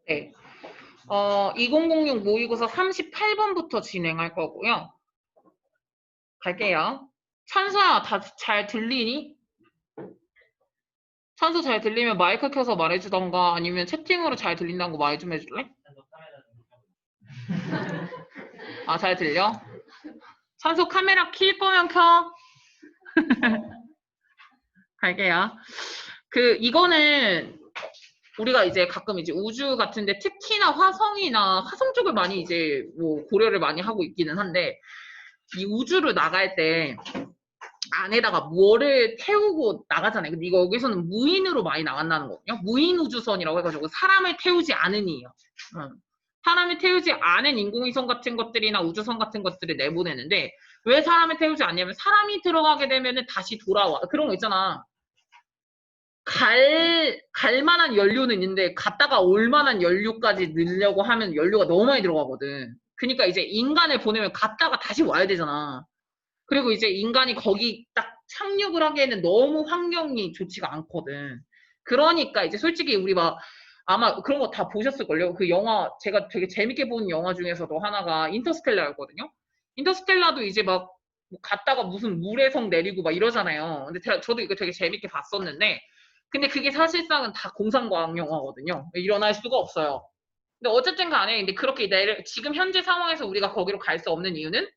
네. 2006 모의고사 38번부터 진행할 거고요. 갈게요. 찬수야, 다 잘 들리니? 찬수 잘 들리면 마이크 켜서 말해주던가 아니면 채팅으로 잘 들린다는 거 말 좀 해줄래? 아, 잘 들려? 찬수 카메라 킬 거면 켜. 갈게요. 이거는 우리가 이제 가끔 이제 우주 같은데 특히나 화성이나 화성 쪽을 많이 이제 뭐 고려를 많이 하고 있기는 한데 이 우주를 나갈 때 안에다가 뭐를 태우고 나가잖아요. 근데 이거 여기서는 무인으로 많이 나간다는 거거든요. 무인 우주선이라고 해가지고 사람을 태우지 않으니에요. 사람을 태우지 않은 인공위성 같은 것들이나 우주선 같은 것들을 내보내는데 왜 사람을 태우지 않냐면 사람이 들어가게 되면은 다시 돌아와. 그런 거 있잖아. 갈 만한 연료는 있는데 갔다가 올 만한 연료까지 넣으려고 하면 연료가 너무 많이 들어가거든. 그러니까 이제 인간을 보내면 갔다가 다시 와야 되잖아. 그리고 이제 인간이 거기 딱 착륙을 하기에는 너무 환경이 좋지가 않거든. 그러니까 이제 솔직히 우리 막 아마 그런 거 다 보셨을걸요. 그 영화 제가 되게 재밌게 본 영화 중에서도 하나가 인터스텔라였거든요. 인터스텔라도 이제 막 갔다가 무슨 물의 성 내리고 막 이러잖아요. 근데 저도 이거 되게 재밌게 봤었는데 근데 그게 사실상은 다 공상과학 영화거든요. 일어날 수가 없어요. 근데 어쨌든 간에 근데 그렇게 지금 현재 상황에서 우리가 거기로 갈 수 없는 이유는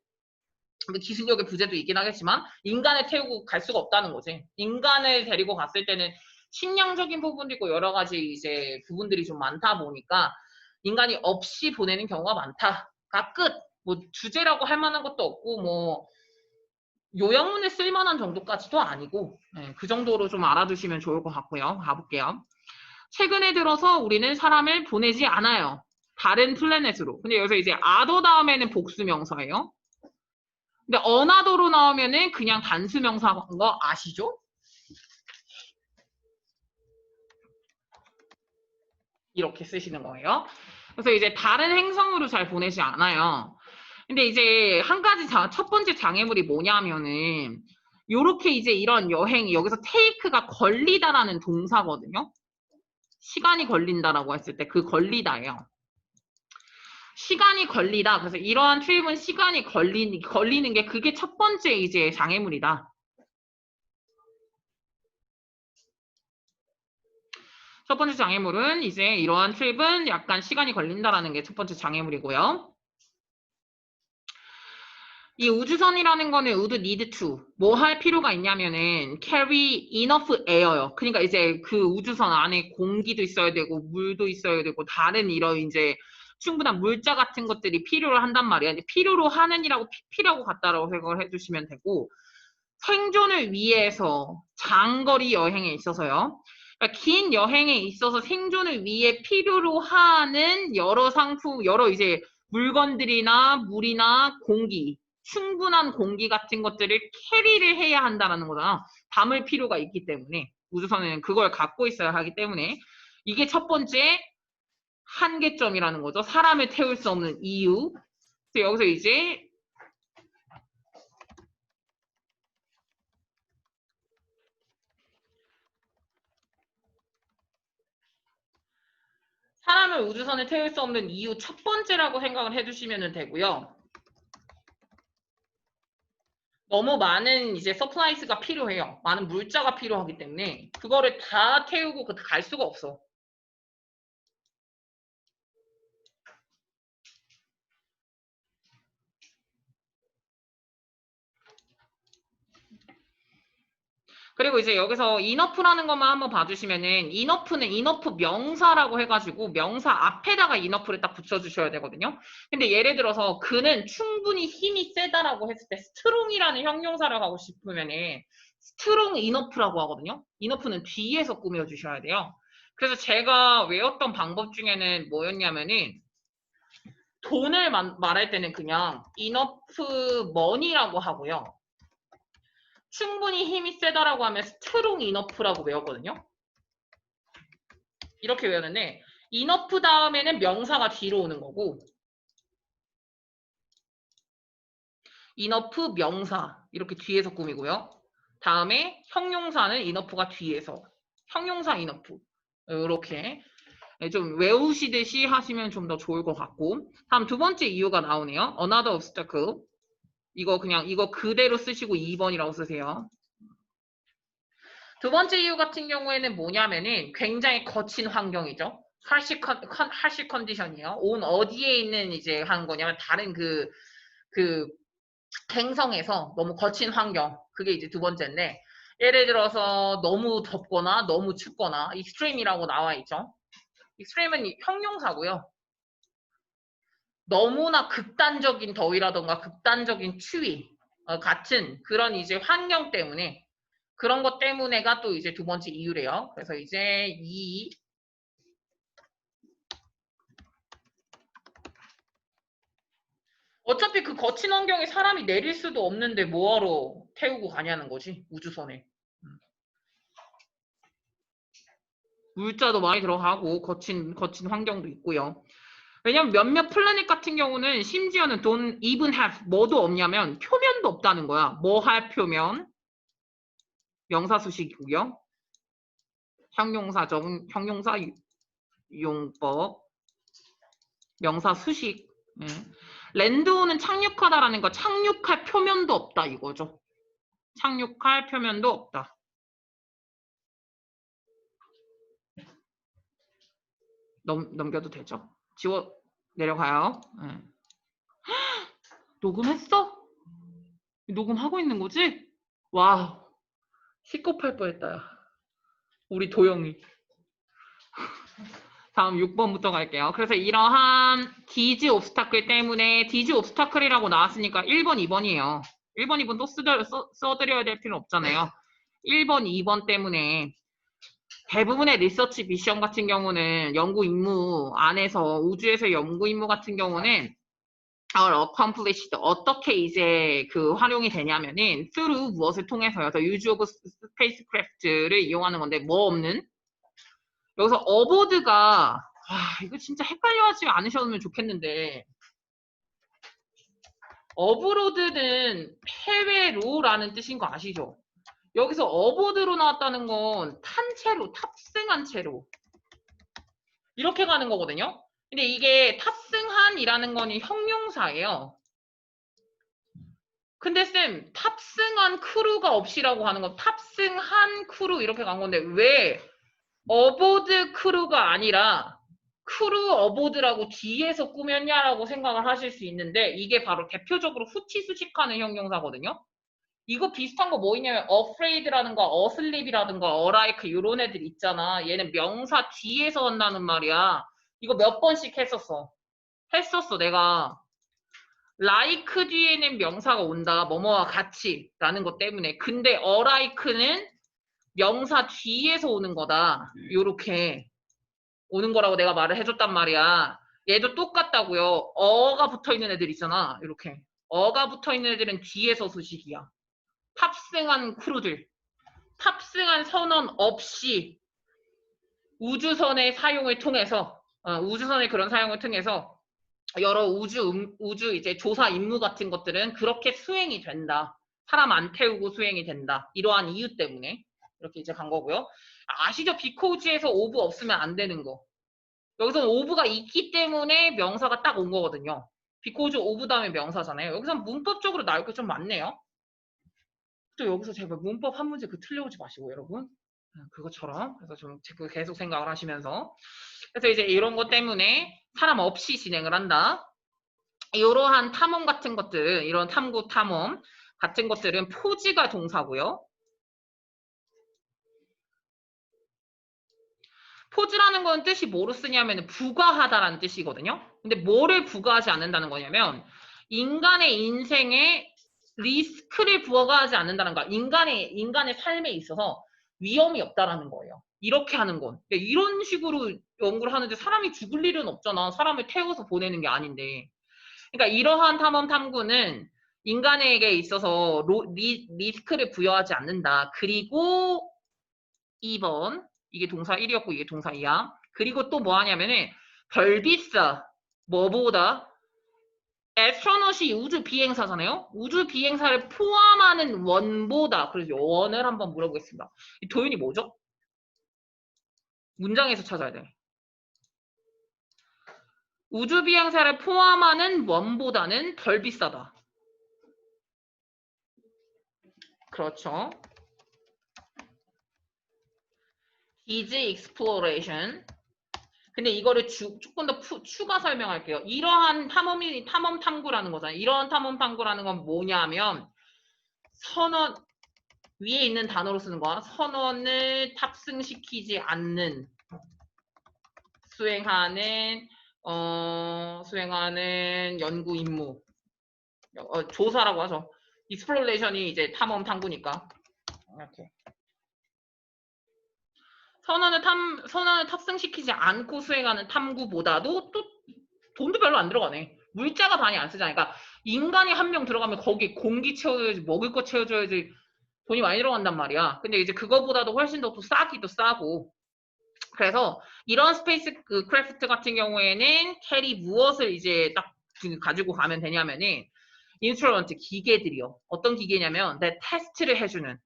기술력의 부재도 있긴 하겠지만 인간을 태우고 갈 수가 없다는 거지. 인간을 데리고 갔을 때는 식량적인 부분도 있고 여러 가지 이제 부분들이 좀 많다 보니까 인간이 없이 보내는 경우가 많다가 끝. 뭐 주제라고 할 만한 것도 없고 뭐 요양원에 쓸 만한 정도까지도 아니고 네, 그 정도로 좀 알아두시면 좋을 것 같고요. 가볼게요. 최근에 들어서 우리는 사람을 보내지 않아요. 다른 플래닛으로. 근데 여기서 이제 아더 다음에는 복수 명사예요. 근데 어나더로 나오면은 그냥 단수 명사인 거 아시죠? 이렇게 쓰시는 거예요. 그래서 이제 다른 행성으로 잘 보내지 않아요. 근데 이제 한 가지 첫 번째 장애물이 뭐냐면은 요렇게 이제 이런 여행이 여기서 테이크가 걸리다라는 동사거든요. 시간이 걸린다라고 했을 때 그 걸리다예요. 시간이 걸리다. 그래서 이러한 트립은 시간이 걸리는 게 그게 첫 번째 이제 장애물이다. 첫 번째 장애물은 이제 이러한 트립은 약간 시간이 걸린다라는 게 첫 번째 장애물이고요. 이 우주선이라는 거는 would need to 뭐 할 필요가 있냐면은 carry enough air요. 그러니까 이제 그 우주선 안에 공기도 있어야 되고 물도 있어야 되고 다른 이런 이제 충분한 물자 같은 것들이 필요로 한단 말이야. 필요로 하는이라고 필요하고 같다라고 생각을 해주시면 되고 생존을 위해서 장거리 여행에 있어서요. 그러니까 긴 여행에 있어서 생존을 위해 필요로 하는 여러 상품, 여러 이제 물건들이나 물이나 공기, 충분한 공기 같은 것들을 캐리를 해야 한다는 거잖아. 담을 필요가 있기 때문에 우주선에는 그걸 갖고 있어야 하기 때문에 이게 첫 번째 한계점이라는 거죠. 사람을 태울 수 없는 이유. 그래서 여기서 이제 사람을 우주선에 태울 수 없는 이유 첫 번째라고 생각을 해주시면 되고요. 너무 많은 이제 서플라이스가 필요해요. 많은 물자가 필요하기 때문에 그거를 다 태우고 갈 수가 없어. 그리고 이제 여기서 인어프라는 것만 한번 봐주시면은 인어프는 인어프 명사라고 해가지고 명사 앞에다가 인어프를 딱 붙여주셔야 되거든요. 근데 예를 들어서 그는 충분히 힘이 세다라고 했을 때 스트롱이라는 형용사를 하고 싶으면은 스트롱 인어프라고 하거든요. 인어프는 뒤에서 꾸며주셔야 돼요. 그래서 제가 외웠던 방법 중에는 뭐였냐면은 돈을 말할 때는 그냥 인어프 머니라고 하고요. 충분히 힘이 세다라고 하면 스트롱 이너프라고 외웠거든요. 이렇게 외웠는데 이너프 다음에는 명사가 뒤로 오는 거고 이너프 명사 이렇게 뒤에서 꾸미고요. 다음에 형용사는 이너프가 뒤에서 형용사 이너프 이렇게 좀 외우시듯이 하시면 좀 더 좋을 것 같고. 다음 두 번째 이유가 나오네요. Another obstacle. 이거 그냥 이거 그대로 쓰시고 2번이라고 쓰세요. 두 번째 이유 같은 경우에는 뭐냐면은 굉장히 거친 환경이죠. harsh 컨디션이에요. 온 어디에 있는 이제 한 거냐면 다른 그 행성에서 너무 거친 환경. 그게 이제 두 번째인데 예를 들어서 너무 덥거나 너무 춥거나 extreme이라고 나와 있죠. extreme은 형용사고요. 너무나 극단적인 더위라던가 극단적인 추위 같은 그런 이제 환경 때문에 그런 것 때문에가 또 이제 두 번째 이유래요. 그래서 이제 어차피 그 거친 환경에 사람이 내릴 수도 없는데 뭐하러 태우고 가냐는 거지, 우주선에. 물자도 많이 들어가고 거친 환경도 있고요. 왜냐면 몇몇 플래닛 같은 경우는 심지어는 don't even have 뭐도 없냐면 표면도 없다는 거야. 뭐 할 표면? 명사수식이고요. 형용사 용법, 명사수식. 랜드온은 착륙하다라는 거 착륙할 표면도 없다 이거죠. 착륙할 표면도 없다. 넘겨도 되죠. 지워 내려가요. 녹음했어? 녹음하고 있는 거지? 와, 시겁할 뻔했다. 야. 우리 도영이. 다음 6번부터 갈게요. 그래서 이러한 디지 옵스타클 때문에 디지 옵스타클이라고 나왔으니까 1번, 2번이에요. 1번, 2번 또 써드려야 될 필요 없잖아요. 1번, 2번 때문에 대부분의 리서치 미션 같은 경우는 연구 임무 안에서 우주에서 연구 임무 같은 경우는 accomplished 어떻게 이제 그 활용이 되냐면은 through 무엇을 통해서요. The use of spacecraft를 이용하는 건데 뭐 없는 여기서 어보드가 이거 진짜 헷갈려하지 않으셨으면 좋겠는데 어브로드는 해외로라는 뜻인 거 아시죠? 여기서 어보드로 나왔다는 건 탄 채로, 탑승한 채로 이렇게 가는 거거든요. 근데 이게 탑승한이라는 거는 형용사예요. 근데 쌤 탑승한 크루가 없이라고 하는 거 탑승한 크루 이렇게 간 건데 왜 어보드 크루가 아니라 크루 어보드라고 뒤에서 꾸몄냐라고 생각을 하실 수 있는데 이게 바로 대표적으로 후치수식하는 형용사거든요. 이거 비슷한 거 뭐 있냐면 afraid라든가 asleep이라든가 alike 이런 애들 있잖아. 얘는 명사 뒤에서 한다는 말이야. 이거 몇 번씩 했었어. 내가 like 뒤에는 명사가 온다. 뭐뭐와 같이 라는 것 때문에. 근데 alike는 명사 뒤에서 오는 거다. 요렇게 오는 거라고 내가 말을 해줬단 말이야. 얘도 똑같다고요. 어가 붙어있는 애들 있잖아. 이렇게. 어가 붙어있는 애들은 뒤에서 수식이야. 탑승한 크루들. 탑승한 선원 없이 우주선의 사용을 통해서 우주선의 그런 사용을 통해서 여러 우주 이제 조사 임무 같은 것들은 그렇게 수행이 된다. 사람 안 태우고 수행이 된다. 이러한 이유 때문에 이렇게 이제 간 거고요. 아시죠? 비코즈에서 오브 없으면 안 되는 거. 여기서는 오브가 있기 때문에 명사가 딱 온 거거든요. 비코즈 오브 다음에 명사잖아요. 여기서 문법적으로 나올 게 좀 많네요. 또 여기서 제발 문법 한 문제 틀려오지 마시고 여러분. 그것처럼 그래서 좀 계속 생각을 하시면서 그래서 이제 이런 것 때문에 사람 없이 진행을 한다. 이러한 탐험 같은 것들, 이런 탐구 탐험 같은 것들은 포지가 동사고요. 포즈라는 건 뜻이 뭐로 쓰냐면 부과하다라는 뜻이거든요. 근데 뭐를 부과하지 않는다는 거냐면 인간의 인생에 리스크를 부과하지 않는다는 거. 인간의 삶에 있어서 위험이 없다라는 거예요. 이렇게 하는 건. 이런 식으로 연구를 하는데 사람이 죽을 일은 없잖아. 사람을 태워서 보내는 게 아닌데. 그러니까 이러한 탐험 탐구는 인간에게 있어서 리스크를 부여하지 않는다. 그리고 2번 이게 동사 1이었고 이게 동사 2야. 그리고 또 뭐 하냐면은 별비싸 뭐보다 애스트로넛이 우주 비행사잖아요. 우주 비행사를 포함하는 원보다 그래서 원을 한번 물어보겠습니다. 이 도윤이 뭐죠? 문장에서 찾아야 돼. 우주 비행사를 포함하는 원보다는 덜 비싸다. 그렇죠. Is exploration. 근데 이거를 조금 더 추가 설명할게요. 이러한 탐험 탐구라는 거잖아요. 이러한 탐험 탐구라는 건 뭐냐면 선원 위에 있는 단어로 쓰는 거야. 선원을 탑승시키지 않는 수행하는 연구 임무. 조사라고 하죠. 익스플로레이션이 이제 탐험 탐구니까. 이렇게. 선원을 탑승시키지 않고 수행하는 탐구보다도 또 돈도 별로 안 들어가네. 물자가 많이 안 쓰잖아. 그러니까 인간이 한 명 들어가면 거기 공기 채워줘야지, 먹을 거 채워줘야지 돈이 많이 들어간단 말이야. 근데 이제 그거보다도 훨씬 더 또 싸기도 싸고. 그래서 이런 스페이스 크래프트 같은 경우에는 캐리 무엇을 이제 딱 가지고 가면 되냐면은 인스트루먼트 기계들이요. 어떤 기계냐면 내 테스트를 해주는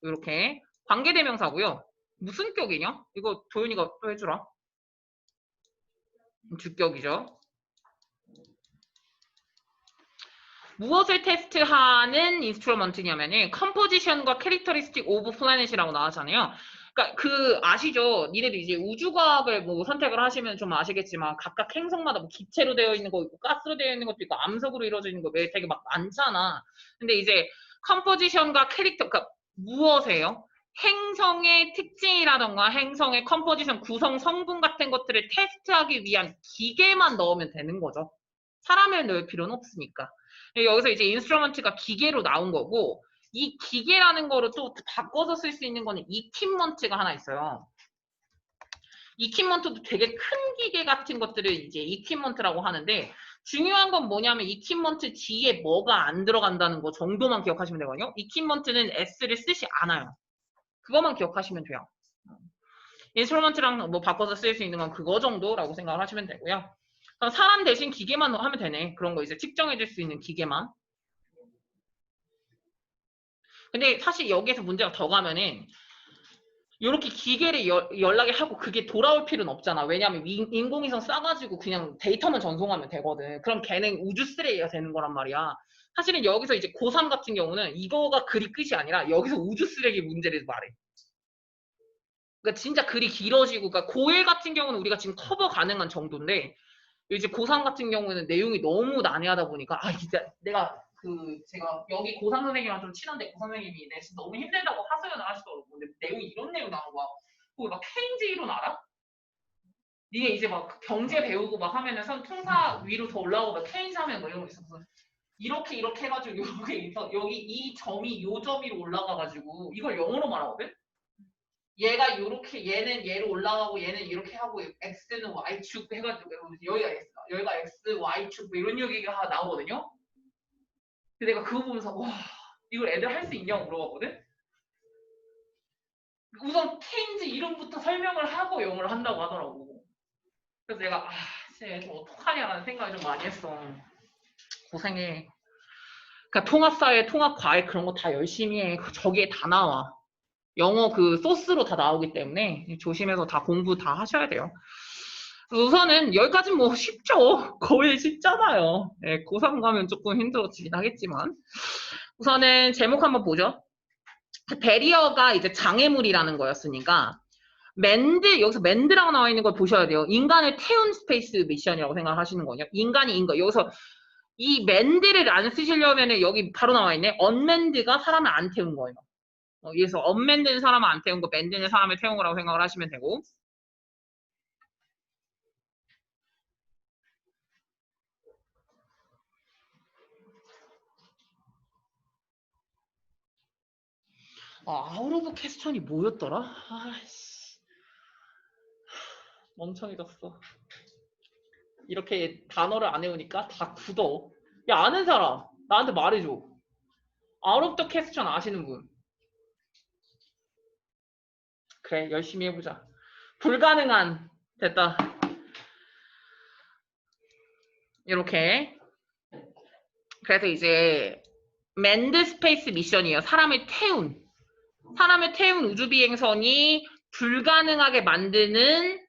이렇게 관계대명사고요. 무슨 격이냐? 이거 도윤이가 또 해주라. 주격이죠. 무엇을 테스트하는 인스트루먼트냐면은 컴포지션과 캐릭터리스틱 오브 플래닛이라고 나왔잖아요. 그러니까 아시죠? 니네들 이제 우주과학을 뭐 선택을 하시면 좀 아시겠지만 각각 행성마다 뭐 기체로 되어 있는 거 있고 가스로 되어 있는 것도 있고 암석으로 이루어져 있는 거 되게 막 많잖아. 근데 이제 컴포지션과 캐릭터, 그러니까 무엇이에요? 행성의 특징이라던가 행성의 컴포지션, 구성 성분 같은 것들을 테스트하기 위한 기계만 넣으면 되는 거죠. 사람을 넣을 필요는 없으니까. 여기서 이제 인스트루먼트가 기계로 나온 거고, 이 기계라는 거를 또 바꿔서 쓸 수 있는 거는 이퀴먼트가 하나 있어요. 이퀴먼트도 되게 큰 기계 같은 것들을 이제 이퀴먼트라고 하는데, 중요한 건 뭐냐면 이퀴먼트 뒤에 뭐가 안 들어간다는 거 정도만 기억하시면 되거든요. 이퀴먼트는 S를 쓰지 않아요. 그것만 기억하시면 돼요. 인스트루먼트랑 뭐 바꿔서 쓸 수 있는 건 그거 정도라고 생각을 하시면 되고요. 사람 대신 기계만 하면 되네. 그런 거 이제 측정해 줄 수 있는 기계만. 근데 사실 여기에서 문제가 더 가면은 이렇게 기계를 연락을 하고 그게 돌아올 필요는 없잖아. 왜냐하면 인공위성 싸가지고 그냥 데이터만 전송하면 되거든. 그럼 걔는 우주 쓰레기가 되는 거란 말이야. 사실은 여기서 이제 고3 같은 경우는 이거가 글이 끝이 아니라 여기서 우주 쓰레기 문제를 말해. 그러니까 진짜 글이 길어지고, 그러니까 고1 같은 경우는 우리가 지금 커버 가능한 정도인데, 이제 고3 같은 경우에는 내용이 너무 난해하다 보니까, 진짜 제가 여기 고3 선생님이랑 좀 친한데, 고3 선생님이 내 진짜 너무 힘들다고 하소연을 하시더라고. 근데 내용이 이런 내용 나온 거야. 거기 막 케인즈 이론 알아? 이게 이제 막 경제 배우고 막 하면은 통사 위로 더 올라오고 막 케인즈 하면 뭐 이런 거 있어. 이렇게 해가지고 여기 이 점이 요 점 위로 올라가가지고 이걸 영어로 말하거든? 얘가 요렇게 얘는 얘로 올라가고 얘는 이렇게 하고 x는 y축 해가지고 여기가 x, y축 뭐 이런 얘기가 나오거든요. 근데 내가 그거 보면서 와 이걸 애들 할 수 있냐고 물어봤거든. 우선 케인즈 이름부터 설명을 하고 영어를 한다고 하더라고. 그래서 내가 쟤 어떡하냐라는 생각을 좀 많이 했어. 고생해. 그러니까 통합사회, 통합과외 그런 거 다 열심히 해. 저기에 다 나와. 영어 소스로 다 나오기 때문에 조심해서 다 공부 다 하셔야 돼요. 우선은 여기까지는 뭐 쉽죠. 거의 쉽잖아요. 네, 고3 가면 조금 힘들어지긴 하겠지만 우선은 제목 한번 보죠. 베리어가 이제 장애물이라는 거였으니까 여기서 맨드라고 나와 있는 걸 보셔야 돼요. 인간을 태운 스페이스 미션이라고 생각하시는 거예요. 인간이 인 거. 여기서 이 맨드를 안 쓰시려면 여기 바로 나와 있네. 언맨드가 사람을 안 태운 거예요. 그래서 언맨드는 사람을 안 태운 거, 맨드는 사람을 태운 거라고 생각을 하시면 되고. 아웃 오브 퀘스천이 뭐였더라? 아이씨. 멍청해졌어. 이렇게 단어를 안 외우니까 다 굳어. 야, 아는 사람. 나한테 말해줘. 아웃 오브 더 퀘스천 아시는 분. 그래, 열심히 해보자. 불가능한. 됐다. 이렇게. 그래서 이제 맨드 스페이스 미션이에요. 사람을 태운 우주비행선이 불가능하게 만드는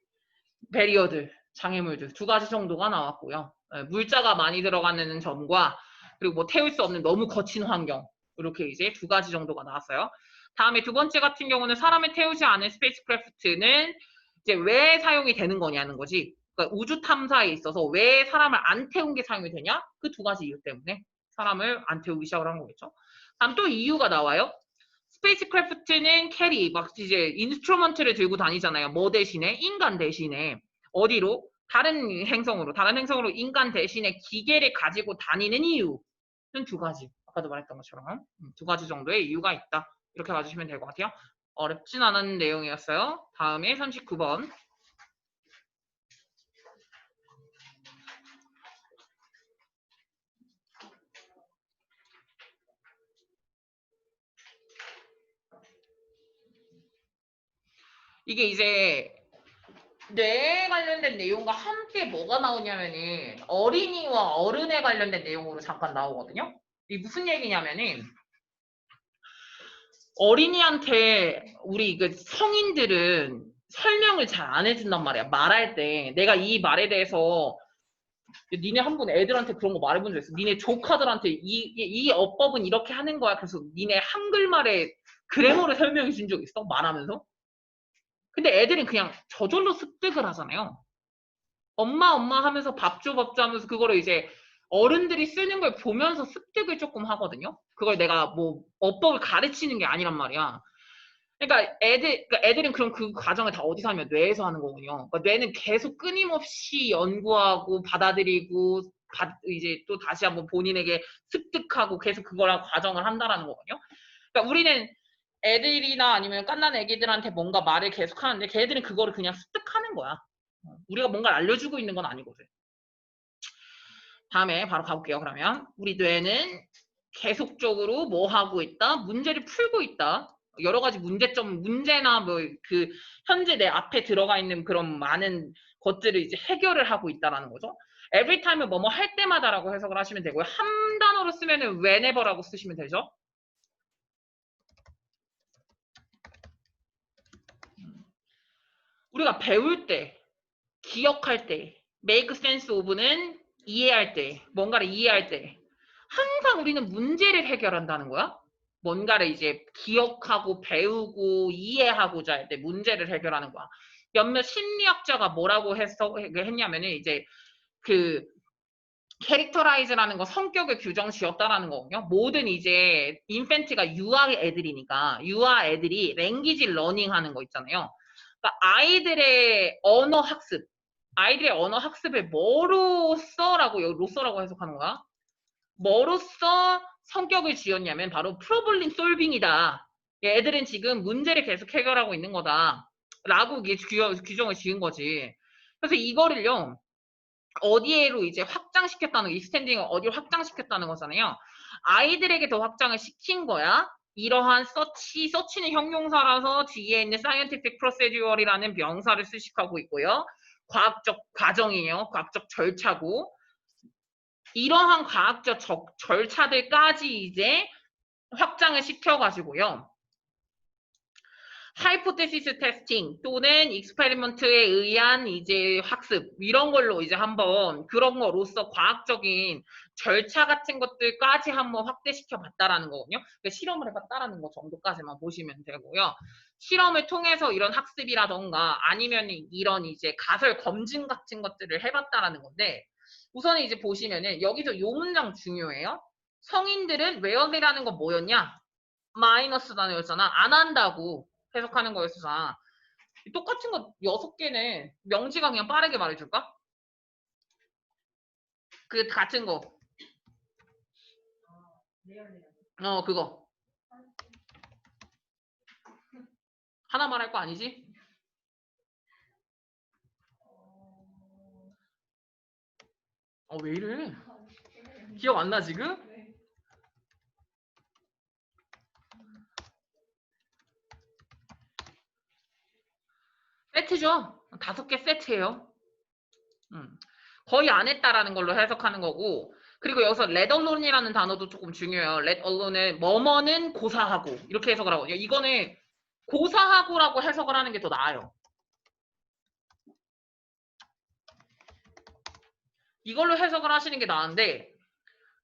배리어들. 장애물들 두 가지 정도가 나왔고요. 물자가 많이 들어가는 점과 그리고 뭐 태울 수 없는 너무 거친 환경 이렇게 이제 두 가지 정도가 나왔어요. 다음에 두 번째 같은 경우는 사람을 태우지 않은 스페이스크래프트는 이제 왜 사용이 되는 거냐는 거지. 그러니까 우주 탐사에 있어서 왜 사람을 안 태운 게 사용이 되냐? 그 두 가지 이유 때문에 사람을 안 태우기 시작을 한 거겠죠. 다음 또 이유가 나와요. 스페이스크래프트는 캐리, 막 이제 인스트루먼트를 들고 다니잖아요. 뭐 대신에? 인간 대신에. 어디로? 다른 행성으로 인간 대신에 기계를 가지고 다니는 이유는 두 가지. 아까도 말했던 것처럼 두 가지 정도의 이유가 있다. 이렇게 봐주시면 될 것 같아요. 어렵진 않은 내용이었어요. 다음에 39번. 이게 이제 뇌에 관련된 내용과 함께 뭐가 나오냐면은 어린이와 어른에 관련된 내용으로 잠깐 나오거든요. 이게 무슨 얘기냐면은 어린이한테 우리 그 성인들은 설명을 잘 안 해준단 말이야. 말할 때 내가 이 말에 대해서 니네 한 번 애들한테 그런 거 말해본 적 있어. 니네 조카들한테 이 어법은 이렇게 하는 거야. 그래서 니네 한글말에 그래머를 설명해 준 적 있어? 말하면서? 근데 애들은 그냥 저절로 습득을 하잖아요. 엄마 하면서 밥 줘 하면서 그거를 이제 어른들이 쓰는 걸 보면서 습득을 조금 하거든요. 그걸 내가 뭐 어법을 가르치는 게 아니란 말이야. 그러니까 애들은 그럼 그 과정을 다 어디서 하면 뇌에서 하는 거군요. 그러니까 뇌는 계속 끊임없이 연구하고 받아들이고 이제 또 다시 한번 본인에게 습득하고 계속 그거랑 과정을 한다라는 거거든요. 그러니까 우리는 애들이나 아니면 갓난 애기들한테 뭔가 말을 계속 하는데 걔들은 그거를 그냥 습득하는 거야. 우리가 뭔가를 알려주고 있는 건 아니거든. 다음에 바로 가볼게요. 그러면 우리 뇌는 계속적으로 뭐 하고 있다? 문제를 풀고 있다. 여러 가지 문제나 뭐 그 현재 내 앞에 들어가 있는 그런 많은 것들을 이제 해결을 하고 있다라는 거죠. every time을 뭐뭐 할 때마다라고 해석을 하시면 되고요. 한 단어로 쓰면은 whenever라고 쓰시면 되죠. 우리가 배울 때, 기억할 때, make sense of는 이해할 때, 뭔가를 이해할 때 항상 우리는 문제를 해결한다는 거야. 뭔가를 이제 기억하고 배우고 이해하고자 할 때 문제를 해결하는 거야. 몇몇 심리학자가 뭐라고 했냐면은 이제 그 캐릭터라이즈라는 거 성격을 규정 지었다라는 거거든요. 모든 이제 인펜트가 유아 애들이니까 유아 애들이 랭귀지 러닝 하는 거 있잖아요. 그러니까 아이들의 언어 학습을 뭐로써라고 여기 로써라고 해석하는 거야. 뭐로써 성격을 지었냐면 바로 프로블럼 솔빙이다. 애들은 지금 문제를 계속 해결하고 있는 거다. 라고 규정을 지은 거지. 그래서 이거를요. 어디에로 이제 확장시켰다는 익스텐딩을 어디로 확장시켰다는 거잖아요. 아이들에게 더 확장을 시킨 거야. 이러한 서치는 형용사라서 뒤에 있는 scientific procedure이라는 명사를 수식하고 있고요. 과학적 과정이에요. 과학적 절차고 이러한 과학적 절차들까지 이제 확장을 시켜가지고요. 하이포테시스 테스팅 또는 익스페리먼트에 의한 이제 학습 이런 걸로 이제 한번 그런 거로서 과학적인 절차 같은 것들까지 한번 확대시켜 봤다라는 거거든요. 그러니까 실험을 해봤다라는 거 정도까지만 보시면 되고요. 실험을 통해서 이런 학습이라던가 아니면 이런 이제 가설 검증 같은 것들을 해봤다라는 건데 우선 이제 보시면은 여기서 요 문장 중요해요. 성인들은 웨어이라는 건 뭐였냐? 마이너스 단어였잖아. 안 한다고 해석하는 거였잖아. 똑같은 거 6개는 명지가 그냥 빠르게 말해줄까? 그 같은 거. 그거. 하나 말할 거 아니지? 왜 이래? 기억 안 나 지금? 세트죠. 5개 세트예요. 거의 안 했다라는 걸로 해석하는 거고 그리고 여기서 let alone이라는 단어도 조금 중요해요. let alone은 뭐뭐는 고사하고 이렇게 해석을 하거든요. 이거는 고사하고라고 해석을 하는 게 더 나아요. 이걸로 해석을 하시는 게 나은데,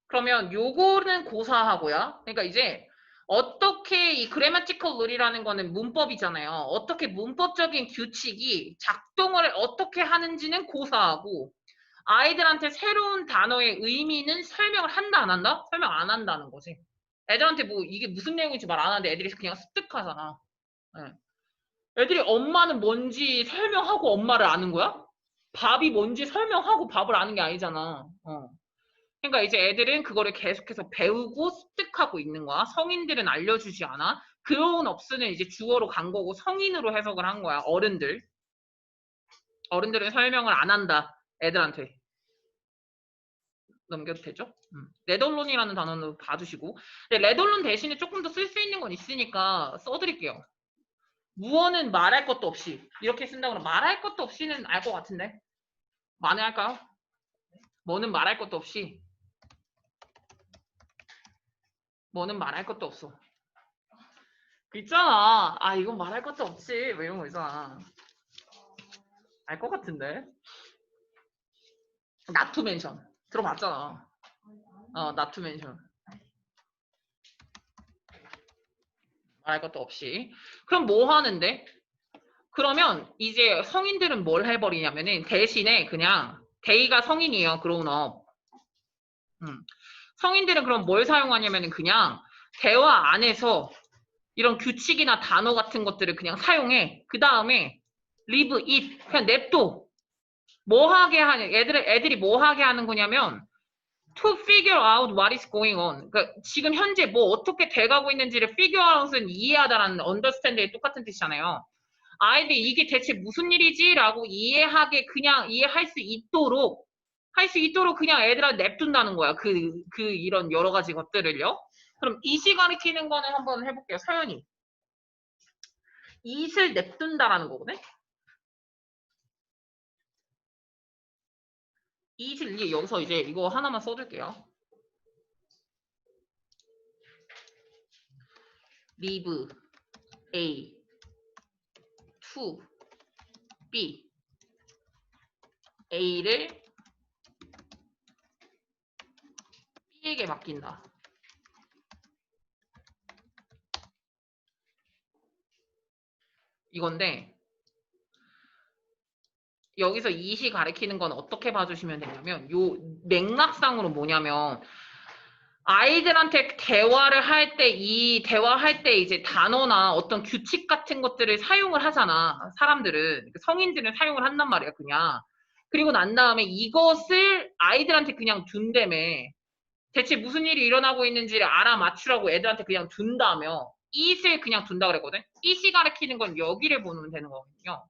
그러면 요거는 고사하고요. 그러니까 이제 어떻게 이 grammatical rule이라는 거는 문법이잖아요. 어떻게 문법적인 규칙이 작동을 어떻게 하는지는 고사하고, 아이들한테 새로운 단어의 의미는 설명을 한다 안 한다? 설명 안 한다는 거지. 애들한테 뭐 이게 무슨 내용인지 말 안 하는데 애들이 그냥 습득하잖아. 예. 애들이 엄마는 뭔지 설명하고 엄마를 아는 거야? 밥이 뭔지 설명하고 밥을 아는 게 아니잖아. 그러니까 이제 애들은 그거를 계속해서 배우고 습득하고 있는 거야. 성인들은 알려주지 않아. grown ups는 이제 주어로 간 거고 성인으로 해석을 한 거야. 어른들은 설명을 안 한다. 애들한테. 넘겨도 되죠? 레덜론이라는 단어는 봐주시고. 근데 레덜론 대신에 조금 더 쓸 수 있는 건 있으니까 써드릴게요. 무어는 말할 것도 없이. 이렇게 쓴다고 하면 말할 것도 없이는 알 것 같은데. 만에 할까요? 뭐는 말할 것도 없이. 뭐는 말할 것도 없어. 있잖아. 아, 이건 말할 것도 없지. 뭐 이런 거 있잖아. 알 것 같은데. not to mention. 들어봤잖아. not to mention. 말할 것도 없이. 그럼 뭐 하는데? 그러면 이제 성인들은 뭘 해버리냐면은 대신에 그냥 데이가 성인이에요. grown up. 성인들은 그럼 뭘 사용하냐면은 그냥 대화 안에서 이런 규칙이나 단어 같은 것들을 그냥 사용해. 그 다음에 leave it. 그냥 냅둬. 뭐 하게 하냐. 애들이 뭐 하게 하는 거냐면 to figure out what is going on. 그러니까 지금 현재 뭐 어떻게 돼가고 있는지를 figure out은 이해하다라는 understand의 똑같은 뜻이잖아요. 아이들이 이게 대체 무슨 일이지라고 그냥 이해할 수 있도록 그냥 애들한테 냅둔다는 거야. 그 이런 여러 가지 것들을요. 그럼 이시 가리키는 거는 한번 해볼게요. 서연이. it을 냅둔다라는 거거든. it을 여기서 이제 이거 하나만 써줄게요. leave A to B. A를 B에게 맡긴다. 이건데 여기서 it이 가리키는 건 어떻게 봐주시면 되냐면 요 맥락상으로 뭐냐면 아이들한테 대화를 할 때 대화할 때 이제 단어나 어떤 규칙 같은 것들을 사용을 하잖아. 사람들은. 성인들은 사용을 한단 말이야, 그냥. 그리고 난 다음에 이것을 아이들한테 그냥 둔다며. 대체 무슨 일이 일어나고 있는지를 알아맞추라고 애들한테 그냥 둔다며. it을 그냥 둔다 그랬거든. it이 가리키는 건 여기를 보면 되는 거거든요.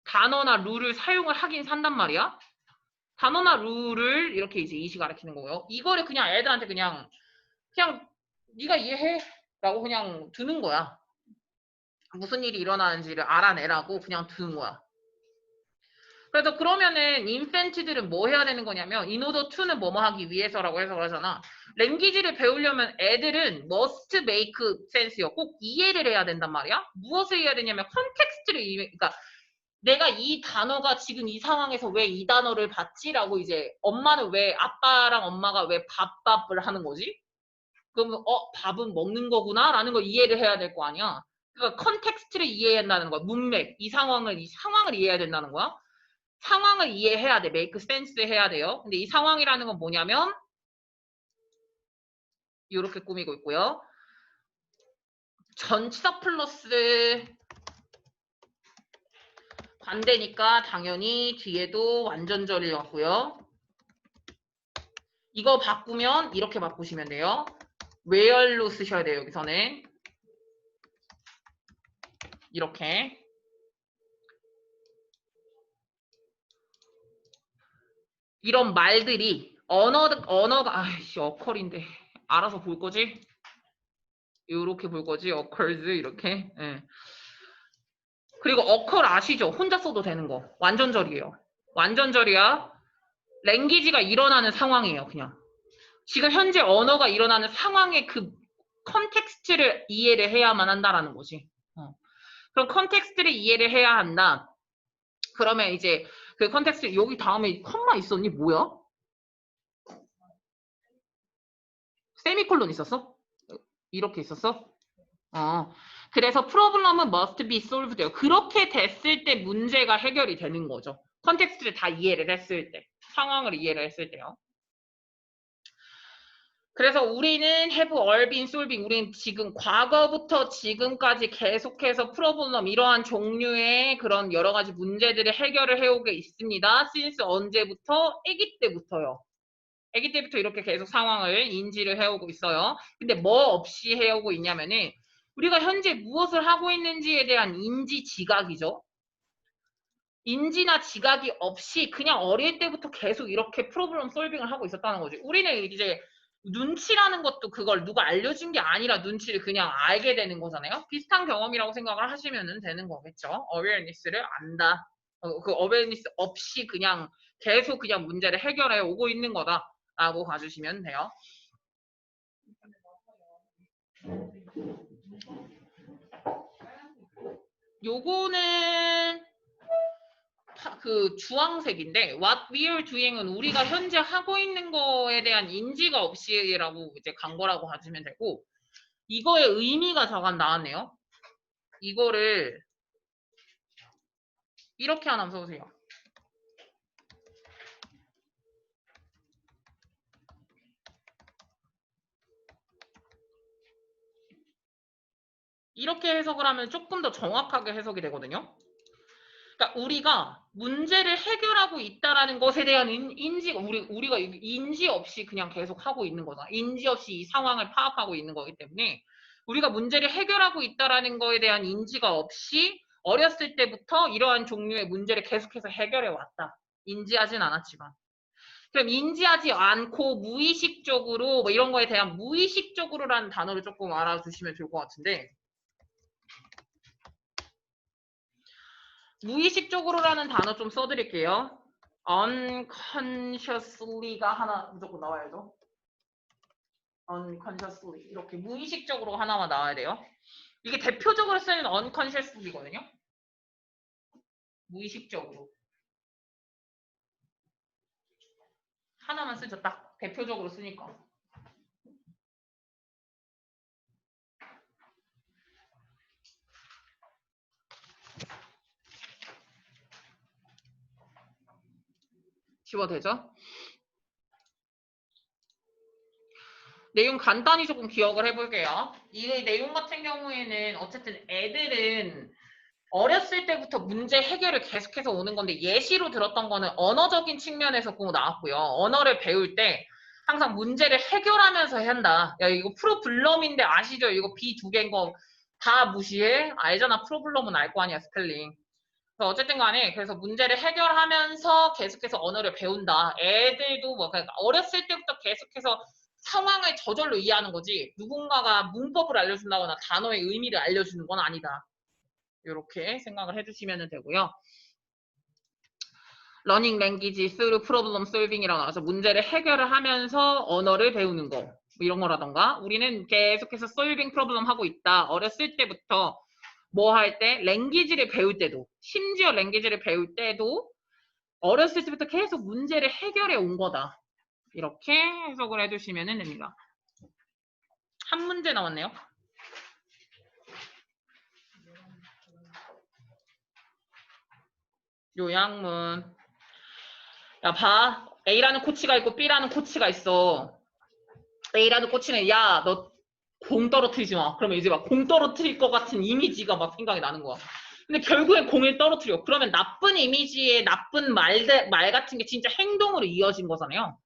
단어나 룰을 사용을 하긴 산단 말이야. 단어나 룰을 이렇게 이제 it이 가리키는 거고요. 이거를 그냥 애들한테 그냥 네가 이해해 라고 그냥 두는 거야. 무슨 일이 일어나는지를 알아내라고 그냥 두는 거야. 그래서 그러면은 인펜트들은 뭐 해야 되는 거냐면 in order to는 뭐뭐 하기 위해서라고 해석을 하잖아. 랭귀지를 배우려면 애들은 must make sense요. 꼭 이해를 해야 된단 말이야. 무엇을 해야 되냐면 컨텍스트를 그러니까 내가 이 단어가 지금 이 상황에서 왜 이 단어를 봤지라고 이제 엄마는 왜 아빠랑 엄마가 왜 밥을 하는 거지? 그러면 밥은 먹는 거구나 라는 걸 이해를 해야 될 거 아니야. 그러니까 컨텍스트를 이해해야 한다는 거야. 문맥, 이 상황을 이해해야 된다는 거야. 상황을 이해해야 돼. make sense 해야 돼요. 근데 이 상황이라는 건 뭐냐면 이렇게 꾸미고 있고요. 전치사 플러스 반대니까 당연히 뒤에도 완전절이 왔고요. 이거 바꾸면 이렇게 바꾸시면 돼요. where로 쓰셔야 돼요. 여기서는 이렇게 이런 말들이 언어가 아이씨 어컬인데 알아서 볼 거지? 이렇게 볼 거지? occurs 이렇게. 예. 그리고 occur 아시죠? 혼자 써도 되는 거. 완전절이에요. 완전절이야. 랭귀지가 일어나는 상황이에요. 그냥. 지금 현재 언어가 일어나는 상황의 그 컨텍스트를 이해를 해야만 한다라는 거지. 그럼 컨텍스트를 이해를 해야 한다. 그러면 이제 그 컨텍스트 여기 다음에 컴마 있었니? 뭐야? 세미콜론 있었어? 이렇게 있었어? 그래서 프로블럼은 must be solved예요. 그렇게 됐을 때 문제가 해결이 되는 거죠. 컨텍스트를 다 이해를 했을 때, 상황을 이해를 했을 때요. 그래서 우리는 have all been solving. 우리는 지금 과거부터 지금까지 계속해서 프로블럼 이러한 종류의 그런 여러 가지 문제들을 해결을 해오고 있습니다. since 언제부터? 아기 때부터요. 아기 때부터 이렇게 계속 상황을 인지를 해오고 있어요. 근데 뭐 없이 해오고 있냐면은 우리가 현재 무엇을 하고 있는지에 대한 인지 지각이죠. 인지나 지각이 없이 그냥 어릴 때부터 계속 이렇게 프로블럼 솔빙을 하고 있었다는 거지. 우리는 이제 눈치라는 것도 그걸 누가 알려준 게 아니라 눈치를 그냥 알게 되는 거잖아요. 비슷한 경험이라고 생각을 하시면 되는 거겠죠. 어웨어니스를 안다. 그 어웨어니스 없이 그냥 계속 그냥 문제를 해결해 오고 있는 거다라고 봐주시면 돼요. 요거는 그 주황색인데 what we are doing은 우리가 현재 하고 있는 거에 대한 인지가 없이라고 이제 간 거라고 봐주면 되고 이거의 의미가 잠깐 나왔네요. 이거를 이렇게 하나 써보세요. 이렇게 해석을 하면 조금 더 정확하게 해석이 되거든요. 그러니까 우리가 문제를 해결하고 있다라는 것에 대한 인지가 우리가 인지 없이 그냥 계속 하고 있는 거잖아. 인지 없이 이 상황을 파악하고 있는 거기 때문에 우리가 문제를 해결하고 있다라는 거에 대한 인지가 없이 어렸을 때부터 이러한 종류의 문제를 계속해서 해결해 왔다. 인지하진 않았지만. 그럼 인지하지 않고 무의식적으로 뭐 이런 거에 대한 무의식적으로라는 단어를 조금 알아두시면 좋을 것 같은데 무의식적으로라는 단어 좀 써드릴게요. unconsciously가 하나 무조건 나와야죠. unconsciously 이렇게 무의식적으로 하나만 나와야 돼요. 이게 대표적으로 쓰는 unconsciously거든요. 무의식적으로 하나만 쓰죠. 딱 대표적으로 쓰니까. 지워도 되죠? 내용 간단히 조금 기억을 해볼게요. 이 내용 같은 경우에는 어쨌든 애들은 어렸을 때부터 문제 해결을 계속해서 오는 건데 예시로 들었던 거는 언어적인 측면에서 꼭 나왔고요. 언어를 배울 때 항상 문제를 해결하면서 한다. 야 이거 프로블럼인데 아시죠? 이거 B 두 개인 거 다 무시해? 알잖아. 프로블럼은 알 거 아니야 스펠링. 그래서 어쨌든 간에 그래서 문제를 해결하면서 계속해서 언어를 배운다. 애들도 뭐 그러니까 어렸을 때부터 계속해서 상황을 저절로 이해하는 거지 누군가가 문법을 알려준다거나 단어의 의미를 알려주는 건 아니다. 이렇게 생각을 해주시면 되고요. 러닝 랭귀지 through problem solving이라고 나와서 문제를 해결을 하면서 언어를 배우는 거 뭐 이런 거라던가 우리는 계속해서 solving problem 하고 있다. 어렸을 때부터 뭐 할 때 랭귀지를 배울 때도 심지어 랭귀지를 배울 때도 어렸을 때부터 계속 문제를 해결해 온 거다. 이렇게 해석을 해주시면 됩니다. 한 문제 나왔네요. 요양문. 야, 봐. A라는 코치가 있고 B라는 코치가 있어. A라는 코치는 야, 너 공 떨어뜨리지 마. 그러면 이제 막 공 떨어뜨릴 것 같은 이미지가 막 생각이 나는 거야. 근데 결국엔 공을 떨어뜨려. 그러면 나쁜 이미지의 나쁜 말 같은 게 진짜 행동으로 이어진 거잖아요.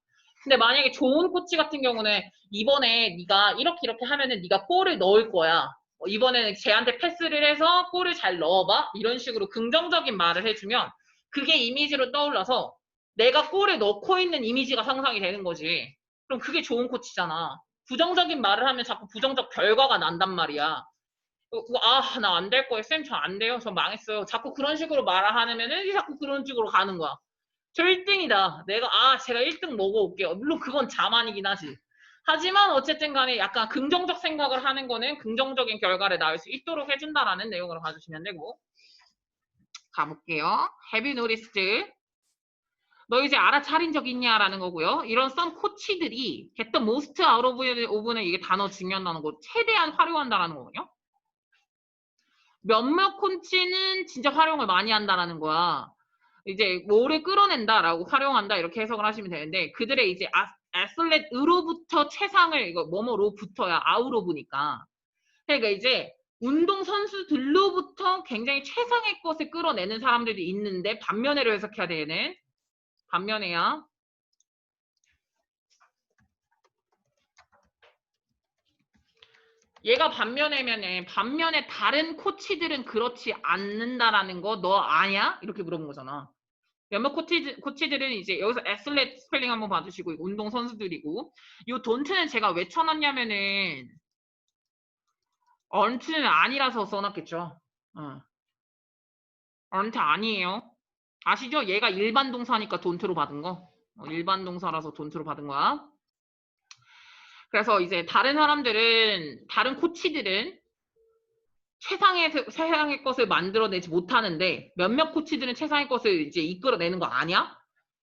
근데 만약에 좋은 코치 같은 경우는 이번에 네가 이렇게 하면은 네가 골을 넣을 거야. 이번에는 쟤한테 패스를 해서 골을 잘 넣어봐. 이런 식으로 긍정적인 말을 해주면 그게 이미지로 떠올라서 내가 골을 넣고 있는 이미지가 상상이 되는 거지. 그럼 그게 좋은 코치잖아. 부정적인 말을 하면 자꾸 부정적 결과가 난단 말이야. 아, 나 안 될 거예요. 쌤, 저 안 돼요. 저 망했어요. 자꾸 그런 식으로 말을 하면은 자꾸 그런 식으로 가는 거야. 저 1등이다. 제가 1등 먹어올게요. 물론 그건 자만이긴 하지. 하지만 어쨌든 간에 약간 긍정적 생각을 하는 거는 긍정적인 결과를 낳을 수 있도록 해준다라는 내용으로 봐주시면 되고. 가볼게요. Have you noticed? 너 이제 알아차린 적 있냐라는 거고요. 이런 some 코치들이 get the most out of는 이게 단어 중요한 단어고 최대한 활용한다라는 거거든요. 몇몇 코치는 진짜 활용을 많이 한다라는 거야. 이제 뭐를 끌어낸다라고 활용한다 이렇게 해석을 하시면 되는데 그들의 이제 애슬렛으로부터 최상을 이거 뭐뭐로부터야 아우로브니까 그러니까 이제 운동 선수들로부터 굉장히 최상의 것을 끌어내는 사람들이 있는데 반면에로 해석해야 되는 반면에야 얘가 반면에면은 반면에 다른 코치들은 그렇지 않는다라는 거 너 아냐? 이렇게 물어본 거잖아. 몇몇 코치들은 이제 여기서 애슬렛 스펠링 한번 봐주시고 운동 선수들이고 이 돈트는 제가 왜 쳐놨냐면은 언트는 아니라서 써놨겠죠. 언트 아니에요. 아시죠? 얘가 일반 동사니까 돈트로 받은 거. 일반 동사라서 돈트로 받은 거야. 그래서 이제 다른 사람들은 다른 코치들은 최상의 것을 만들어내지 못하는데 몇몇 코치들은 최상의 것을 이제 이끌어내는 거 아니야?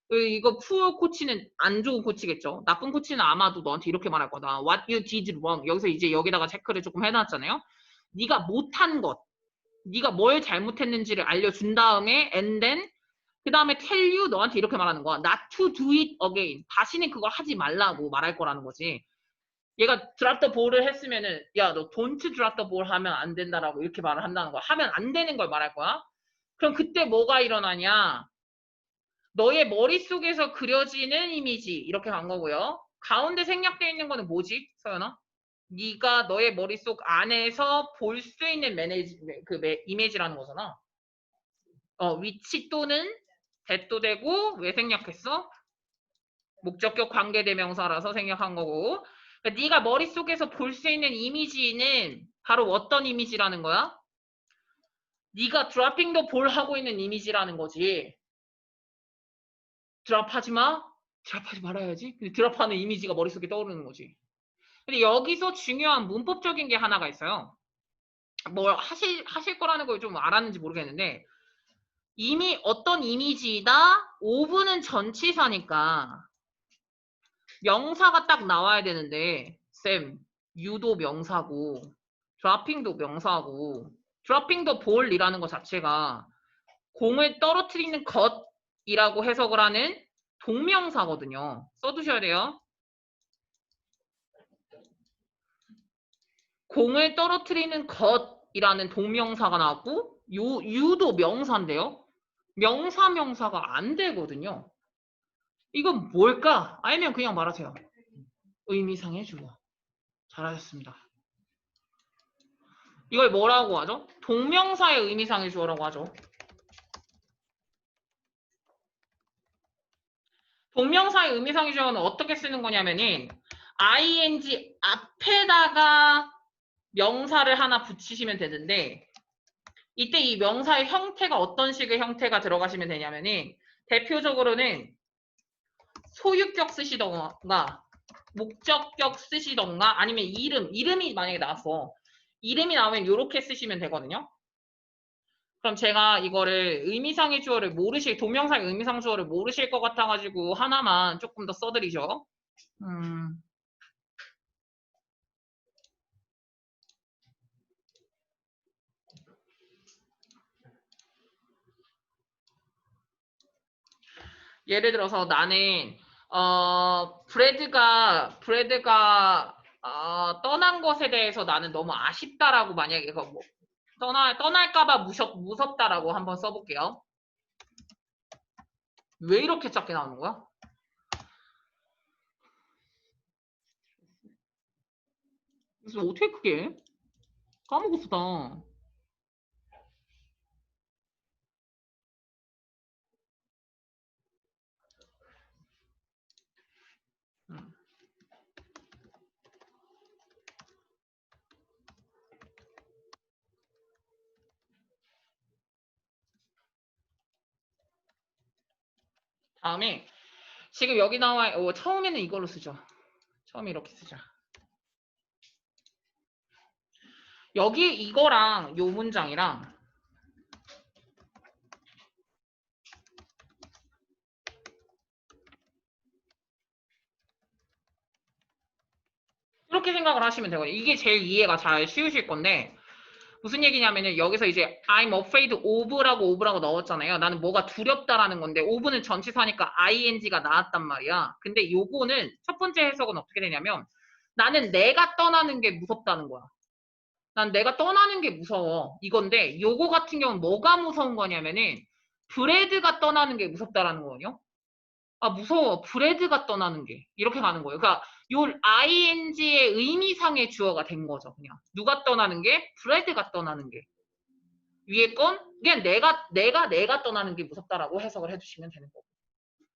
이거 푸어 코치는 안 좋은 코치겠죠. 나쁜 코치는 아마도 너한테 이렇게 말할 거다. What you did wrong. 여기서 이제 여기다가 체크를 조금 해놨잖아요. 네가 못한 것, 네가 뭘 잘못했는지를 알려준 다음에 and then 그 다음에 tell you 너한테 이렇게 말하는 거야. Not to do it again. 다시는 그걸 하지 말라고 말할 거라는 거지. 얘가 drop the ball을 했으면은 야 너 don't drop the ball 하면 안 된다라고 이렇게 말을 한다는 거야. 하면 안 되는 걸 말할 거야. 그럼 그때 뭐가 일어나냐? 너의 머릿속에서 그려지는 이미지 이렇게 간 거고요. 가운데 생략되어 있는 거는 뭐지? 서연아? 네가 너의 머릿속 안에서 볼 수 있는 이미지라는 거잖아. 위치 또는 대도 되고 왜 생략했어? 목적격 관계대명사라서 생략한 거고 그러니까 네가 머릿속에서 볼 수 있는 이미지는 바로 어떤 이미지라는 거야? 네가 드랍핑 더 볼 하고 있는 이미지라는 거지. 드랍하지 마? 드랍하지 말아야지. 근데 드랍하는 이미지가 머릿속에 떠오르는 거지. 근데 여기서 중요한 문법적인 게 하나가 있어요. 뭘 하실 거라는 걸 좀 알았는지 모르겠는데 이미 어떤 이미지다? 오브는 전치사니까 명사가 딱 나와야 되는데 쌤, 유도 명사고 드라핑도 명사고 드라핑 더 볼이라는 것 자체가 공을 떨어뜨리는 것이라고 해석을 하는 동명사거든요. 써두셔야 돼요. 공을 떨어뜨리는 것이라는 동명사가 나왔고 유도 명사인데요. 명사가 안 되거든요. 이건 뭘까? 알면 그냥 말하세요. 의미상의 주어. 잘하셨습니다. 이걸 뭐라고 하죠? 동명사의 의미상의 주어라고 하죠. 동명사의 의미상의 주어는 어떻게 쓰는 거냐면은 ing 앞에다가 명사를 하나 붙이시면 되는데 이때 이 명사의 형태가 어떤 식의 형태가 들어가시면 되냐면은 대표적으로는 소유격 쓰시던가 목적격 쓰시던가 아니면 이름이 만약에 나왔어. 이름이 나오면 이렇게 쓰시면 되거든요. 그럼 제가 이거를 의미상의 주어를 동명사의 의미상 주어를 모르실 것 같아가지고 하나만 조금 더 써드리죠. 예를 들어서 나는 브래드가 떠난 것에 대해서 나는 너무 아쉽다라고 만약에 뭐 떠날까봐 무섭다라고 한번 써볼게요. 왜 이렇게 작게 나오는 거야? 그래서 어떻게 크게 해? 까먹었어 나. 다음에 지금 여기 나와 처음에는 이걸로 쓰죠. 처음에 이렇게 쓰자. 여기 이거랑 요 문장이랑 이렇게 생각을 하시면 되거든요. 이게 제일 이해가 잘 쉬우실 건데 무슨 얘기냐면은 여기서 이제 I'm afraid of라고 넣었잖아요. 나는 뭐가 두렵다라는 건데 of는 전치사니까 ing가 나왔단 말이야. 근데 요거는 첫 번째 해석은 어떻게 되냐면 나는 내가 떠나는 게 무섭다는 거야. 난 내가 떠나는 게 무서워. 이건데 요거 같은 경우는 뭐가 무서운 거냐면은 브래드가 떠나는 게 무섭다라는 거거든요. 아 무서워. 브래드가 떠나는 게 이렇게 가는 거예요. 그러니까 요 ing의 의미상의 주어가 된 거죠. 그냥 누가 떠나는 게 브래드가 떠나는 게 위에 건 그냥 내가 떠나는 게 무섭다라고 해석을 해주시면 되는 거고.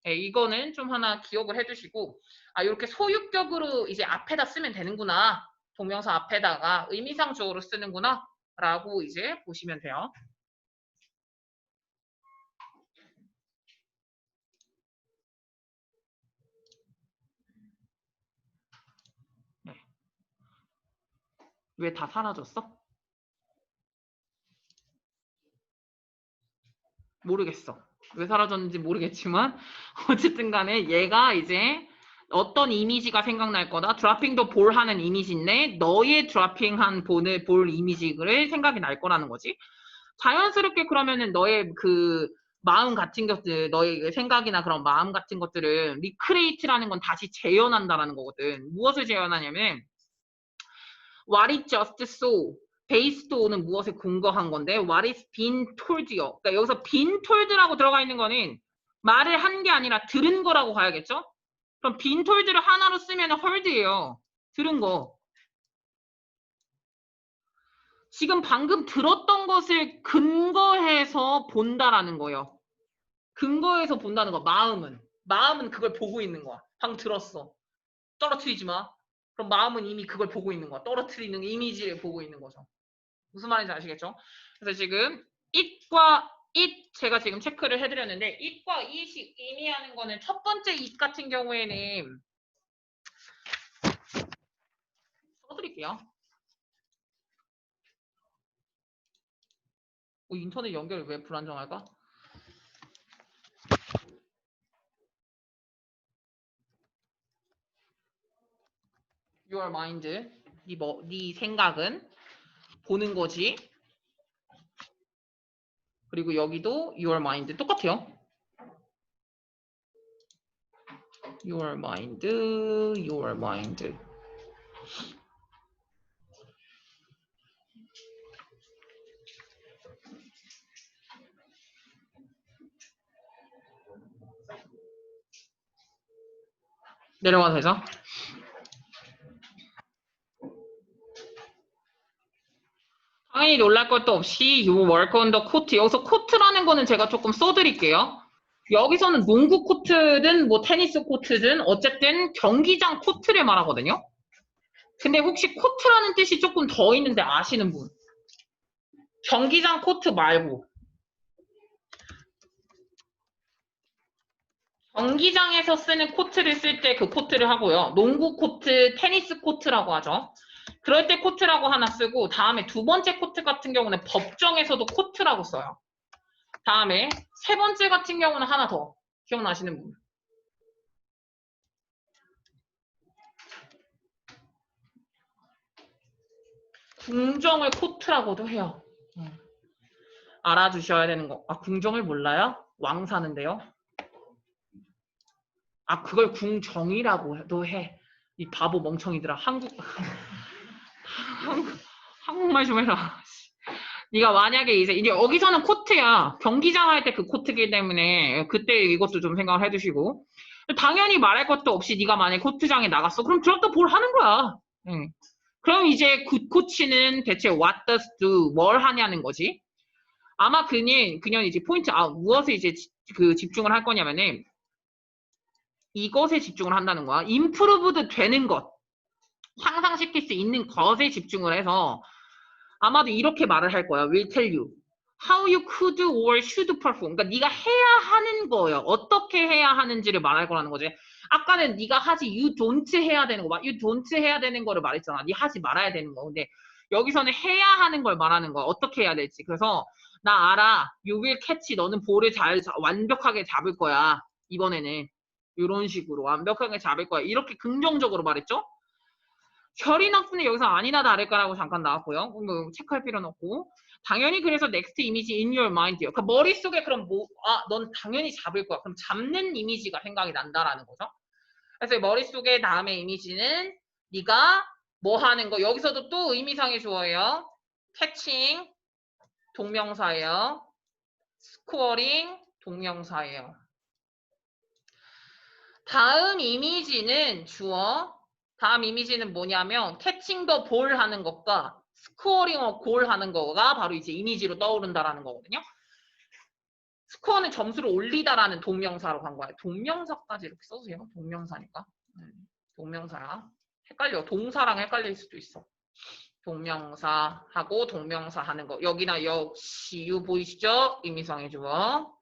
네, 이거는 좀 하나 기억을 해주시고 아 이렇게 소유격으로 이제 앞에다 쓰면 되는구나. 동명사 앞에다가 의미상 주어로 쓰는구나 라고 이제 보시면 돼요. 네. 왜 다 사라졌어? 모르겠어. 왜 사라졌는지 모르겠지만 어쨌든 간에 얘가 이제 어떤 이미지가 생각날 거다. 드라핑도 볼 하는 이미지인데 너의 드라핑한 볼 이미지를 생각이 날 거라는 거지. 자연스럽게 그러면은 너의 그 마음 같은 것들, 너의 생각이나 그런 마음 같은 것들을 리크레이트라는 건 다시 재현한다라는 거거든. 무엇을 재현하냐면 what is just so based on은 무엇에 근거한 건데 what is been told요. 그러니까 여기서 been told라고 들어가 있는 거는 말을 한 게 아니라 들은 거라고 봐야겠죠? 그럼 been told를 하나로 쓰면 heard예요. 들은 거. 지금 방금 들었던 것을 근거해서 본다라는 거예요. 근거해서 본다는 거. 마음은 그걸 보고 있는 거야. 방금 들었어. 떨어뜨리지 마. 그럼 마음은 이미 그걸 보고 있는 거야. 떨어뜨리는 이미지를 보고 있는 거죠. 무슨 말인지 아시겠죠? 그래서 지금 it과 it 제가 지금 체크를 해드렸는데 it과 it이 의미하는 거는 첫 번째 it 같은 경우에는 써드릴게요. 인터넷 연결이 왜 불안정할까? Your mind, 네 생각은 보는 거지. 그리고 여기도 your mind 똑같아요. Your mind, your mind. 내려가도 되죠? 당연히 놀랄 것도 없이 you work on the court. 여기서 코트라는 거는 제가 조금 써드릴게요. 여기서는 농구 코트든 뭐 테니스 코트든 어쨌든 경기장 코트를 말하거든요. 근데 혹시 코트라는 뜻이 조금 더 있는데 아시는 분? 경기장 코트 말고 경기장에서 쓰는 코트를 쓸 때 그 코트를 하고요. 농구 코트, 테니스 코트라고 하죠. 그럴 때 코트라고 하나 쓰고 다음에 두 번째 코트 같은 경우는 법정에서도 코트라고 써요. 다음에 세 번째 같은 경우는 하나 더 기억나시는 분? 궁정을 코트라고도 해요. 알아두셔야 되는 거. 아, 궁정을 몰라요? 왕 사는데요? 아, 그걸 궁정이라고도 해. 이 바보 멍청이들아. 한국말 좀 해라. 네가 만약에 이제 여기서는 코트야. 경기장 할 때 그 코트이기 때문에 그때 이것도 좀 생각을 해두시고. 당연히 말할 것도 없이 네가 만약에 코트장에 나갔어. 그럼 드랍더 볼 하는 거야. 응. 그럼 이제 굿 코치는 대체 what does do 뭘 하냐는 거지. 아마 그냥 이제 포인트 무엇에 이제 그 집중을 할 거냐면은 이것에 집중을 한다는 거야. improved 되는 것, 향상시킬 수 있는 것에 집중을 해서 아마도 이렇게 말을 할 거야. will tell you how you could or should perform. 그러니까 네가 해야 하는 거예요. 어떻게 해야 하는지를 말할 거라는 거지. 아까는 네가 하지 you don't 해야 되는 거, you don't 해야 되는 거를 말했잖아. 네 하지 말아야 되는 거. 근데 여기서는 해야 하는 걸 말하는 거야. 어떻게 해야 될지. 그래서 나 알아. You will catch. 너는 볼을 완벽하게 잡을 거야. 이번에는 이런 식으로 완벽하게 잡을 거야. 이렇게 긍정적으로 말했죠? 혈인 학습은 여기서 아니나 다를까라고 잠깐 나왔고요. 뭐 체크할 필요는 없고. 당연히 그래서 next 이미지 in your mind요. 그 머릿속에 그럼 넌 당연히 잡을 거야. 그럼 잡는 이미지가 생각이 난다라는 거죠. 그래서 머릿속에 다음에 이미지는 네가 뭐 하는 거. 여기서도 또 의미상의 주어예요. 캐칭 동명사예요. 스코어링 동명사예요. 다음 이미지는 주어. 다음 이미지는 뭐냐면 캐칭 더 볼 하는 것과 스코어링 어 골 하는 거가 바로 이제 이미지로 떠오른다라는 거거든요. 스코어는 점수를 올리다라는 동명사로 간 거예요. 동명사까지 이렇게 써주세요. 동명사니까. 동명사야. 헷갈려. 동사랑 헷갈릴 수도 있어. 동명사하고 동명사 하는 거. 여기나 역시 유 보이시죠? 의미상의 주어.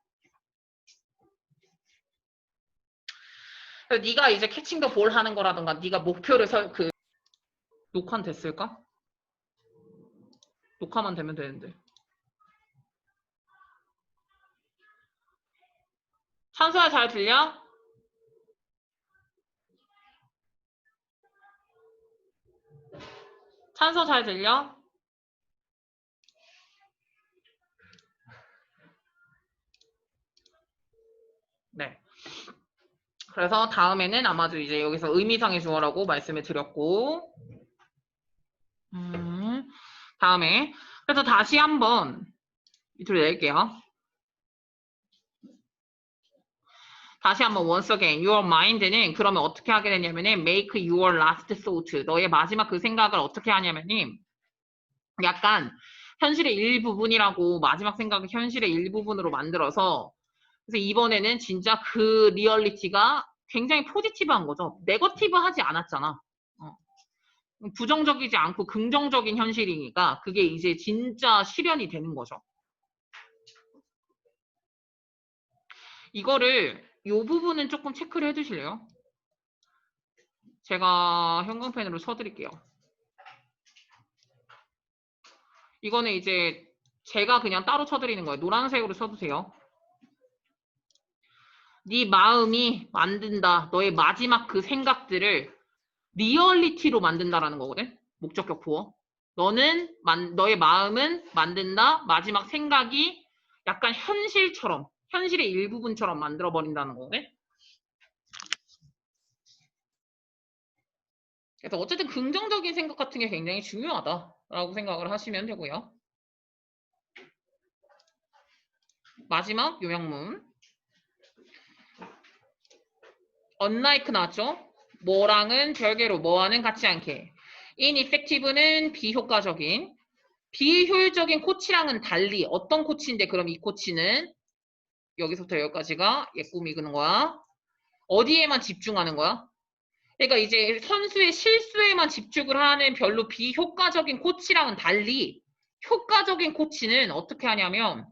네가 이제 캐칭 더 볼 하는 거라던가 네가 목표를 녹화는 됐을까? 녹화만 되면 되는데. 찬수야 잘 들려? 찬수 잘 들려? 네. 그래서 다음에는 아마도 이제 여기서 의미상의 주어라고 말씀을 드렸고 다음에 그래서 다시 한번 밑으로 내릴게요. 다시 한번 once again your mind는 그러면 어떻게 하게 되냐면은 make your last thought 너의 마지막 그 생각을 어떻게 하냐면은 약간 현실의 일부분이라고 마지막 생각을 현실의 일부분으로 만들어서 그래서 이번에는 진짜 그 리얼리티가 굉장히 포지티브한 거죠. 네거티브 하지 않았잖아. 부정적이지 않고 긍정적인 현실이니까 그게 이제 진짜 실현이 되는 거죠. 이거를 요 부분은 조금 체크를 해주실래요? 제가 형광펜으로 쳐드릴게요. 이거는 이제 제가 그냥 따로 쳐드리는 거예요. 노란색으로 쳐주세요. 네 마음이 만든다. 너의 마지막 그 생각들을 리얼리티로 만든다라는 거거든. 목적격 보어. 너의 마음은 만든다. 마지막 생각이 약간 현실처럼, 현실의 일부분처럼 만들어버린다는 거거든. 그래서 어쨌든 긍정적인 생각 같은 게 굉장히 중요하다라고 생각을 하시면 되고요. 마지막 요약문. unlike 나왔죠? 뭐랑은 별개로, 뭐와는 같지 않게. ineffective는 비효과적인. 비효율적인 코치랑은 달리 어떤 코치인데 그럼 이 코치는 여기서부터 여기까지가 예쁨 이끄는 거야. 어디에만 집중하는 거야? 그러니까 이제 선수의 실수에만 집중을 하는 별로 비효과적인 코치랑은 달리 효과적인 코치는 어떻게 하냐면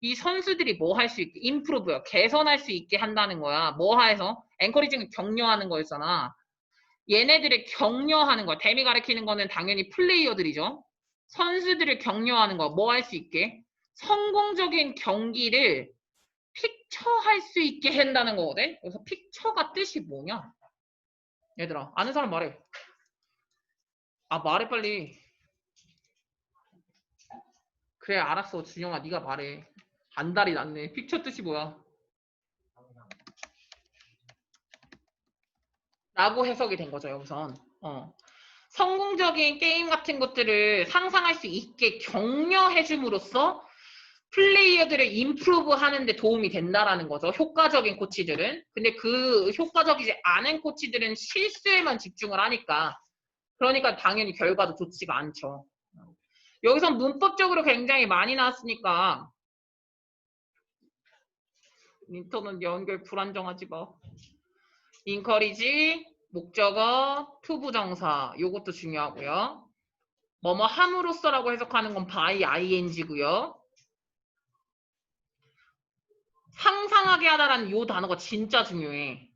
이 선수들이 뭐 할 수 있게 임프루브요. 개선할 수 있게 한다는 거야. 뭐 해서 앵커리징을 격려하는 거였잖아. 얘네들을 격려하는 거야. 댐이 가리키는 거는 당연히 플레이어들이죠. 선수들을 격려하는 거야. 뭐 할 수 있게? 성공적인 경기를 픽처할 수 있게 한다는 거거든. 그래서 픽처가 뜻이 뭐냐? 얘들아 아는 사람 말해. 아 말해 빨리. 그래 알았어 준영아 네가 말해. 안달이 났네. 픽처 뜻이 뭐야? 라고 해석이 된 거죠 여기선. 성공적인 게임 같은 것들을 상상할 수 있게 격려해 줌으로써 플레이어들을 임프루브 하는데 도움이 된다라는 거죠. 효과적인 코치들은. 근데 그 효과적이지 않은 코치들은 실수에만 집중을 하니까 그러니까 당연히 결과도 좋지가 않죠. 여기선 문법적으로 굉장히 많이 나왔으니까 인터넷 연결 불안정하지 마. 인커리지, 목적어, 투부정사 요것도 중요하고요. 뭐뭐 함으로써라고 해석하는 건 by ing고요. 상상하게 하다라는 요 단어가 진짜 중요해.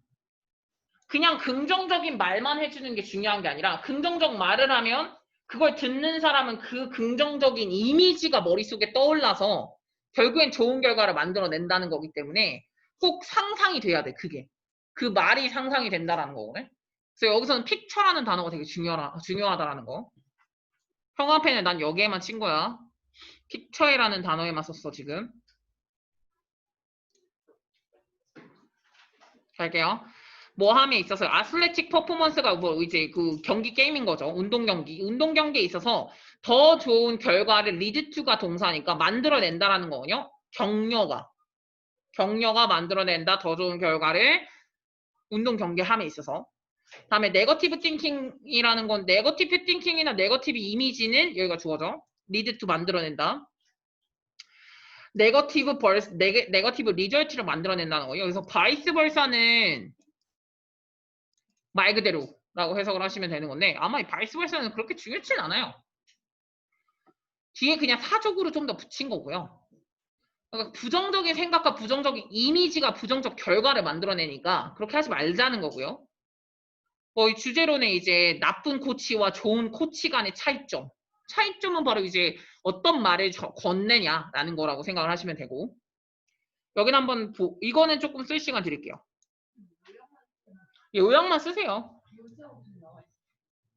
그냥 긍정적인 말만 해주는 게 중요한 게 아니라 긍정적 말을 하면 그걸 듣는 사람은 그 긍정적인 이미지가 머릿속에 떠올라서 결국엔 좋은 결과를 만들어낸다는 거기 때문에 꼭 상상이 돼야 돼. 그게. 그 말이 상상이 된다라는 거거든. 그래서 여기서는 픽처라는 단어가 되게 중요하다라는 거. 형광펜을 난 여기에만 친 거야. 픽처라는 단어에만 썼어, 지금. 갈게요. 뭐 함에 있어서 아슬레틱 퍼포먼스가 뭐 이제 그 경기 게임인 거죠. 운동 경기에 있어서 더 좋은 결과를 리드투가 동사니까 만들어낸다라는 거거든요. 격려가 만들어낸다 더 좋은 결과를 운동 경기 함에 있어서. 다음에 네거티브 띵킹이라는 건 네거티브 띵킹이나 네거티브 이미지는 여기가 주어져. 리드투 만들어낸다. 네거티브 리절트를 만들어낸다는 거예요. 여기서 바이스 벌사는 말 그대로라고 해석을 하시면 되는 건데 아마 이 바이스 벌사는 그렇게 중요치는 않아요. 뒤에 그냥 사족으로 좀 더 붙인 거고요. 그러니까 부정적인 생각과 부정적인 이미지가 부정적 결과를 만들어내니까 그렇게 하지 말자는 거고요. 이 주제로는 이제 나쁜 코치와 좋은 코치 간의 차이점. 차이점은 바로 이제 어떤 말을 건네냐라는 거라고 생각을 하시면 되고. 여기는 한번 이거는 조금 쓸 시간 드릴게요. 요약만 쓰세요.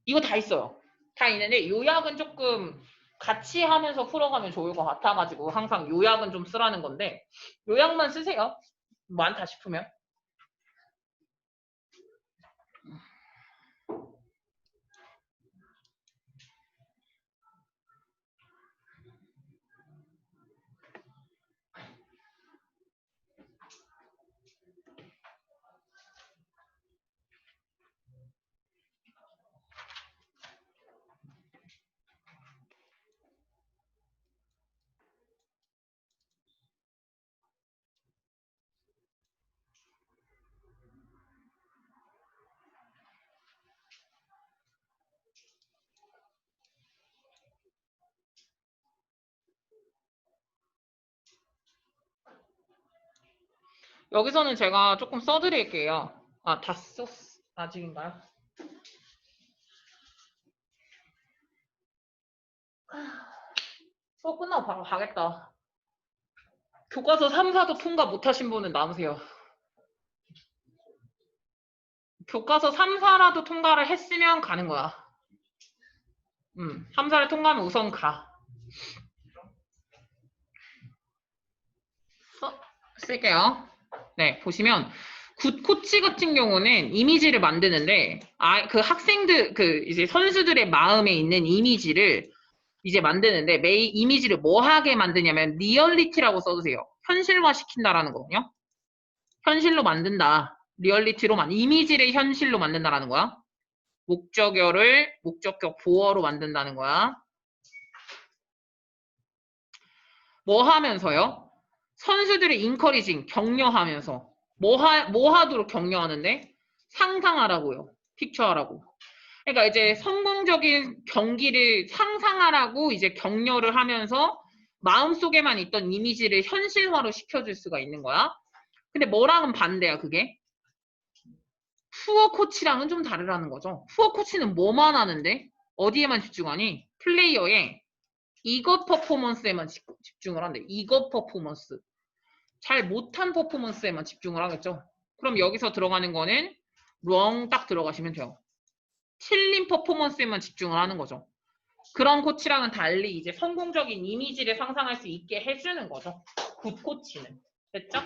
이거 다 있어요. 다 있는데 요약은 조금 같이 하면서 풀어가면 좋을 것 같아가지고 항상 요약은 좀 쓰라는 건데 요약만 쓰세요. 많다 싶으면. 여기서는 제가 조금 써드릴게요. 다 썼, 아직인가요? 수업 끝나고 바로 가겠다. 교과서 3, 4도 통과 못하신 분은 남으세요. 교과서 3, 4라도 통과를 했으면 가는 거야. 3, 4를 통과하면 우선 가. 쓸게요. 네, 보시면 굿 코치 같은 경우는 이미지를 만드는데 그 학생들 이제 선수들의 마음에 있는 이미지를 이제 만드는데 이미지를 뭐 하게 만드냐면 리얼리티라고 써주세요. 현실화 시킨다라는 거거든요. 현실로 만든다. 이미지를 현실로 만든다라는 거야. 목적격 보어로 만든다는 거야. 뭐 하면서요? 선수들의 인커리징, 격려하면서 뭐 하도록 격려하는데? 상상하라고요. 픽처하라고. 그러니까 이제 성공적인 경기를 상상하라고 이제 격려를 하면서 마음속에만 있던 이미지를 현실화로 시켜줄 수가 있는 거야. 근데 뭐랑은 반대야, 그게? 푸어 코치랑은 좀 다르라는 거죠. 푸어 코치는 뭐만 하는데? 어디에만 집중하니? 플레이어의 이것 퍼포먼스에만 집중을 한대. 이것 퍼포먼스. 잘 못한 퍼포먼스에만 집중을 하겠죠. 그럼 여기서 들어가는 거는 wrong 딱 들어가시면 돼요. 틀린 퍼포먼스에만 집중을 하는 거죠. 그런 코치랑은 달리 이제 성공적인 이미지를 상상할 수 있게 해주는 거죠. 굿 코치는. 됐죠?